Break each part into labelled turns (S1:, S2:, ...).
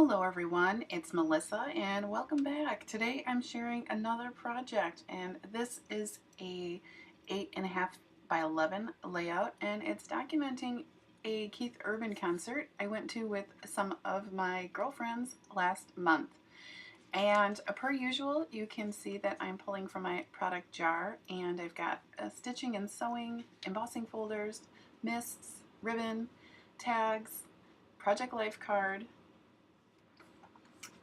S1: Hello everyone, it's Melissa and welcome back. Today I'm sharing another project and this is a 8.5 by 11 layout and it's documenting a Keith Urban concert I went to with some of my girlfriends last month. And per usual, you can see that I'm pulling from my product jar and I've got stitching and sewing, embossing folders, mists, ribbon, tags, project life card,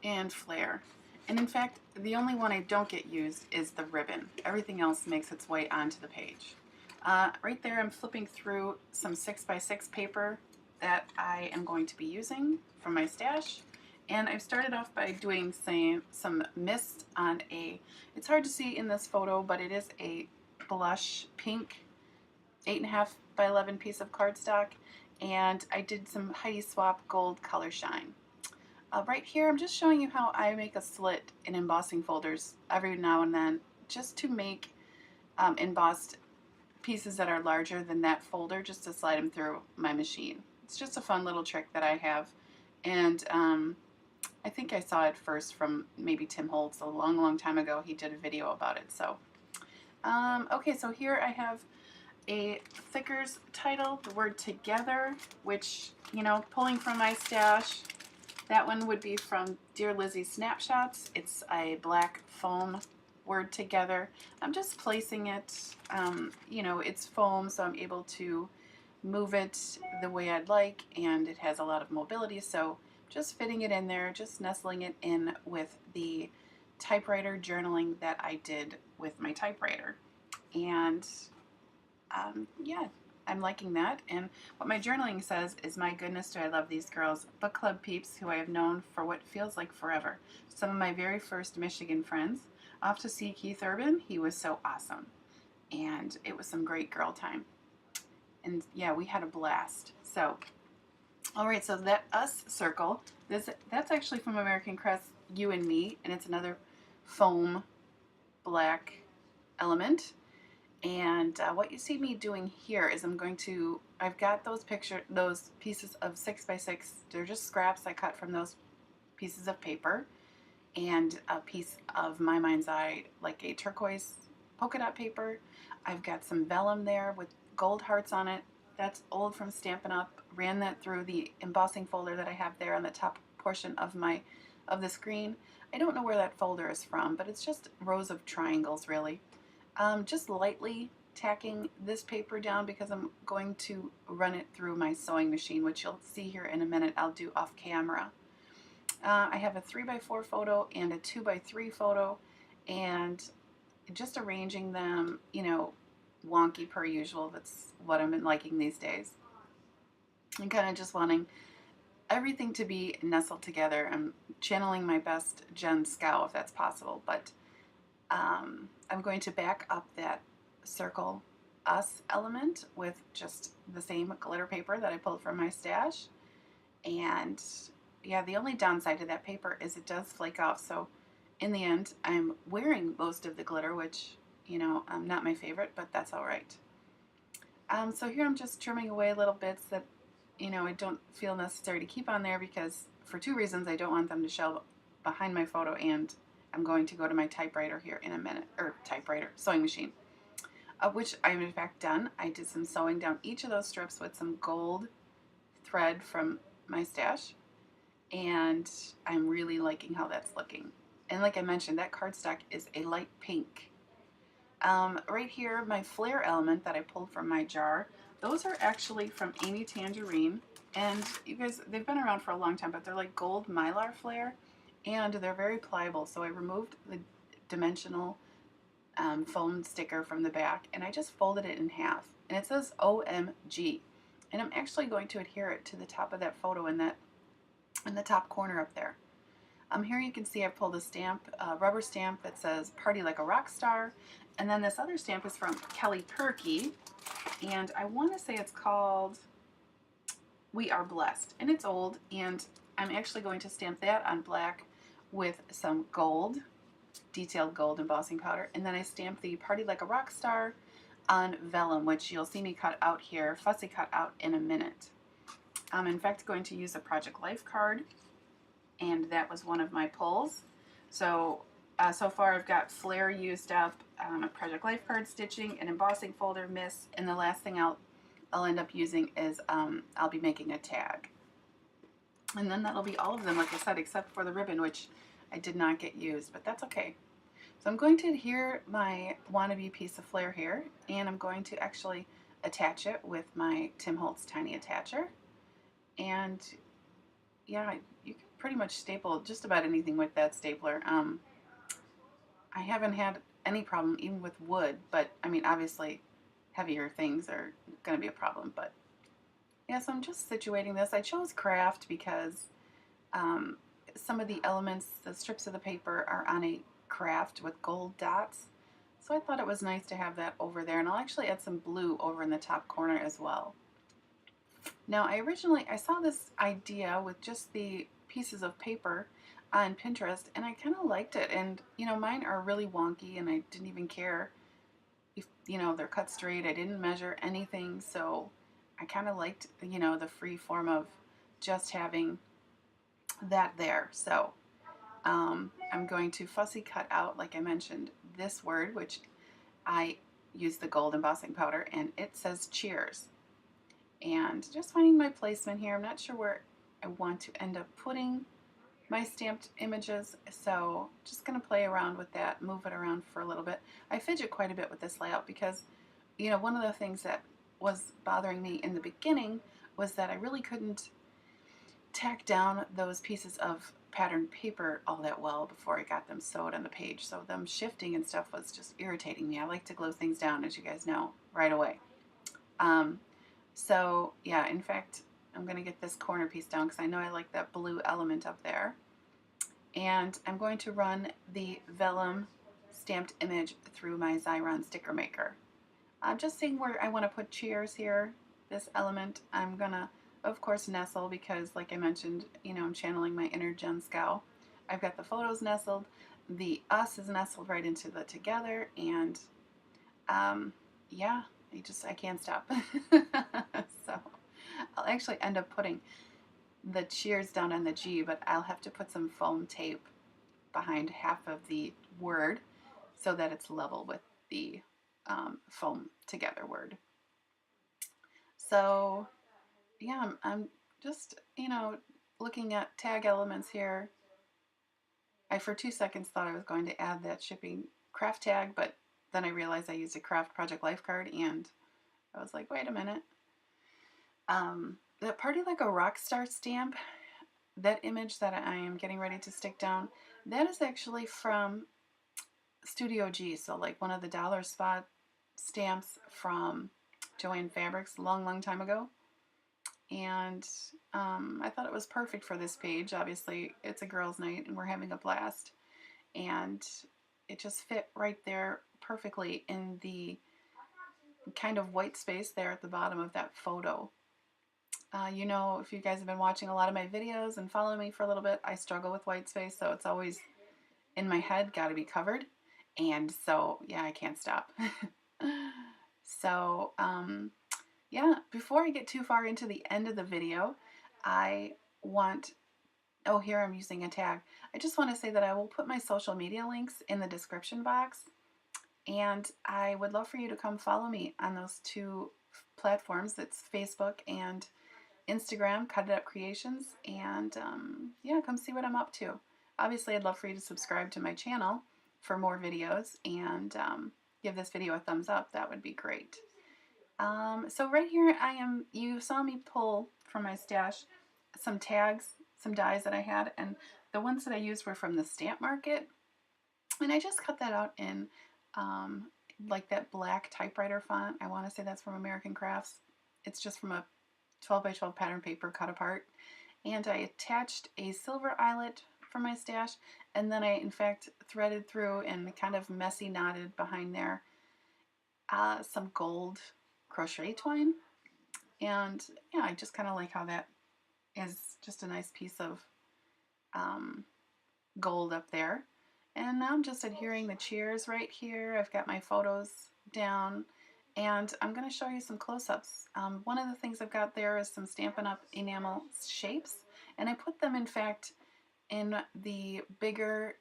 S1: and flare. And in fact, the only one I don't get used is the ribbon. Everything else makes its way onto the page. Right there I'm flipping through some 6x6 paper that I am going to be using from my stash. And I've started off by doing some mist on it's hard to see in this photo, but it is a blush pink 8.5 by 11 piece of cardstock. And I did some Heidi Swap Gold Color Shine. Right here, I'm just showing you how I make a slit in embossing folders every now and then, just to make embossed pieces that are larger than that folder, just to slide them through my machine. It's just a fun little trick that I have, and I think I saw it first from maybe Tim Holtz a long time ago. He did a video about it. So, okay, so here I have a Thickers title, the word together, which, you know, pulling from my stash. That one would be from Dear Lizzie Snapshots. It's a black foam word together. I'm just placing it, you know, it's foam, so I'm able to move it the way I'd like, and it has a lot of mobility, so just fitting it in there, just nestling it in with the typewriter journaling that I did with my typewriter. And yeah, I'm liking that. And what my journaling says is, my goodness, do I love these girls, book club peeps who I have known for what feels like forever. Some of my very first Michigan friends. Off to see Keith Urban. He was so awesome. And it was some great girl time. And yeah, we had a blast. So, all right, so that us circle, that's actually from American Crest, You and Me, and it's another foam black element. And what you see me doing here is I've got those pieces of 6x6. They're just scraps I cut from those pieces of paper, and a piece of my mind's eye, like a turquoise polka dot paper. I've got some vellum there with gold hearts on it. That's old from Stampin' Up. Ran that through the embossing folder that I have there on the top portion of the screen. I don't know where that folder is from, but it's just rows of triangles, really. Just lightly tacking this paper down because I'm going to run it through my sewing machine, which you'll see here in a minute. I'll do off camera. I have a 3x4 photo and a 2x3 photo, and just arranging them, you know, wonky per usual. That's what I'm liking these days. And kind of just wanting everything to be nestled together. I'm channeling my best Jen Scow if that's possible, but I'm going to back up that circle us element with just the same glitter paper that I pulled from my stash. And yeah, the only downside to that paper is it does flake off. So in the end, I'm wearing most of the glitter, which, you know, not my favorite, but that's all right. So here I'm just trimming away little bits that, you know, I don't feel necessary to keep on there because for two reasons. I don't want them to show behind my photo, and I'm going to go to my typewriter here in a minute, or sewing machine, which I'm in fact done. I did some sewing down each of those strips with some gold thread from my stash, and I'm really liking how that's looking. And like I mentioned, that cardstock is a light pink. Right here, my flare element that I pulled from my jar, those are actually from Amy Tangerine, and you guys, they've been around for a long time, but they're like gold mylar flare, and they're very pliable. So I removed the dimensional foam sticker from the back, and I just folded it in half, and it says OMG, and I'm actually going to adhere it to the top of that photo in the top corner up there. Here you can see I pulled a stamp, rubber stamp that says Party Like a Rock Star, and then this other stamp is from Kelly Perky, and I want to say it's called We Are Blessed, and it's old, and I'm actually going to stamp that on black with some gold, detailed gold embossing powder, and then I stamped the Party Like a Rock Star on vellum, which you'll see me cut out here, fussy cut out in a minute. I'm in fact going to use a Project Life card and that was one of my pulls. So so far I've got Flare used up, a Project Life card stitching, an embossing folder, miss, and the last thing I'll end up using is I'll be making a tag. And then that'll be all of them, like I said, except for the ribbon, which I did not get used, but that's okay. So I'm going to adhere my wannabe piece of Flare here, and I'm going to actually attach it with my Tim Holtz Tiny Attacher. And yeah, you can pretty much staple just about anything with that stapler. I haven't had any problem even with wood, but I mean, obviously heavier things are going to be a problem, but yeah, so I'm just situating this. I chose craft because some of the elements, the strips of the paper, are on a craft with gold dots. So I thought it was nice to have that over there, and I'll actually add some blue over in the top corner as well. Now I saw this idea with just the pieces of paper on Pinterest, and I kind of liked it. And you know, mine are really wonky, and I didn't even care if they're cut straight. I didn't measure anything, so I kind of liked the free form of just having that there. So I'm going to fussy cut out, like I mentioned, this word, which I use the gold embossing powder, and it says cheers. And just finding my placement here. I'm not sure where I want to end up putting my stamped images, so just going to play around with that, move it around for a little bit. I fidget quite a bit with this layout because, one of the things that was bothering me in the beginning was that I really couldn't tack down those pieces of patterned paper all that well before I got them sewed on the page. So them shifting and stuff was just irritating me. I like to glue things down, as you guys know, right away. So yeah, in fact, I'm going to get this corner piece down because I know I like that blue element up there. And I'm going to run the vellum stamped image through my Xyron sticker maker. I'm just seeing where I want to put cheers here, this element. I'm going to, of course, nestle because, like I mentioned, I'm channeling my inner Jen Scow. I've got the photos nestled. The us is nestled right into the together. And yeah, I can't stop. So I'll actually end up putting the cheers down on the G, but I'll have to put some foam tape behind half of the word so that it's level with the foam together word. So yeah, I'm just, looking at tag elements here. I for 2 seconds thought I was going to add that shipping craft tag, but then I realized I used a craft Project Life card, and I was like, wait a minute. That Party Like a Rock Star stamp, that image that I am getting ready to stick down, that is actually from Studio G, so like one of the dollar spot stamps from Joanne Fabrics a long, long time ago. And I thought it was perfect for this page. Obviously, it's a girls' night and we're having a blast. And it just fit right there perfectly in the kind of white space there at the bottom of that photo. If you guys have been watching a lot of my videos and follow me for a little bit, I struggle with white space, so it's always in my head, got to be covered. And so, yeah, I can't stop. So, yeah, before I get too far into the end of the video, here I'm using a tag. I just want to say that I will put my social media links in the description box, and I would love for you to come follow me on those two platforms. It's Facebook and Instagram, Cut It Up Creations, and yeah, come see what I'm up to. Obviously, I'd love for you to subscribe to my channel for more videos, and give this video a thumbs up. That would be great. So right here you saw me pull from my stash some tags, some dies that I had, and the ones that I used were from the stamp market, and I just cut that out in like that black typewriter font. I want to say that's from American Crafts. It's just from a 12 by 12 pattern paper cut apart, and I attached a silver eyelet from my stash, and then I in fact threaded through and kind of messy knotted behind there some gold crochet twine. And yeah, I just kind of like how that is just a nice piece of gold up there. And now I'm just adhering the cheers right here. I've got my photos down, and I'm going to show you some close-ups. One of the things I've got there is some Stampin' Up! Enamel shapes, and I put them, in fact, in the bigger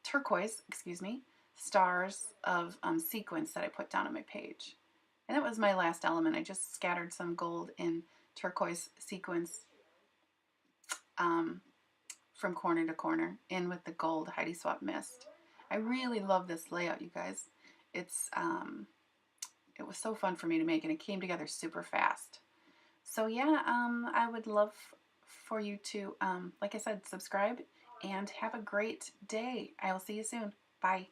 S1: turquoise, stars of sequins that I put down on my page. And that was my last element. I just scattered some gold in turquoise sequins um, from corner to corner in with the gold Heidi Swap mist. I really love this layout, you guys. It was so fun for me to make, and it came together super fast. So yeah, I would love for you to, like I said, subscribe and have a great day. I will see you soon. Bye.